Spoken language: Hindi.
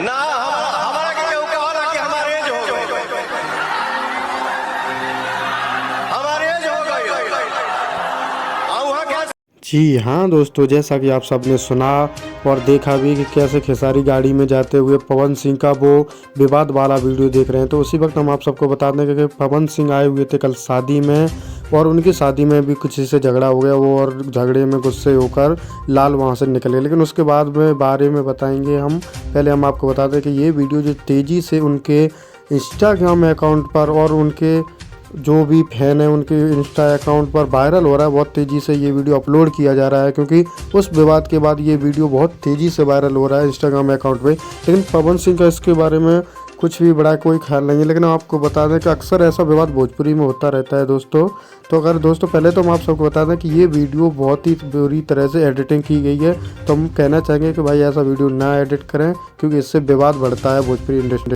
ना हमारा के केहू कहला कि हमारे एज हो गई, हमारे एज हो गई। वहाँ क्या जी हाँ दोस्तों, जैसा कि आप सबने सुना और देखा भी कि कैसे खेसारी गाड़ी में जाते हुए पवन सिंह का वो विवाद वाला वीडियो देख रहे हैं। तो उसी वक्त हम आप सबको बता दें कि पवन सिंह आए हुए थे कल शादी में, और उनकी शादी में भी कुछ से झगड़ा हो गया वो, और झगड़े में गुस्से होकर लाल वहाँ से निकले। लेकिन उसके बाद में बारे में बताएंगे हम। पहले हम आपको बता दें कि ये वीडियो जो तेज़ी से उनके इंस्टाग्राम अकाउंट पर और उनके जो भी फैन है उनके इंस्टा अकाउंट पर वायरल हो रहा है। बहुत तेज़ी से ये वीडियो अपलोड किया जा रहा है, क्योंकि उस विवाद के बाद ये वीडियो बहुत तेज़ी से वायरल हो रहा है इंस्टाग्राम अकाउंट पे। लेकिन पवन सिंह का इसके बारे में कुछ भी बड़ा कोई ख्याल नहीं है। लेकिन आपको बता दें कि अक्सर ऐसा विवाद भोजपुरी में होता रहता है दोस्तों। तो अगर दोस्तों पहले तो हम आप सबको बता दें कि ये वीडियो बहुत ही बुरी तरह से एडिटिंग की गई है। तो हम कहना चाहेंगे कि भाई ऐसा वीडियो ना एडिट करें, क्योंकि इससे विवाद बढ़ता है भोजपुरी इंडस्ट्री।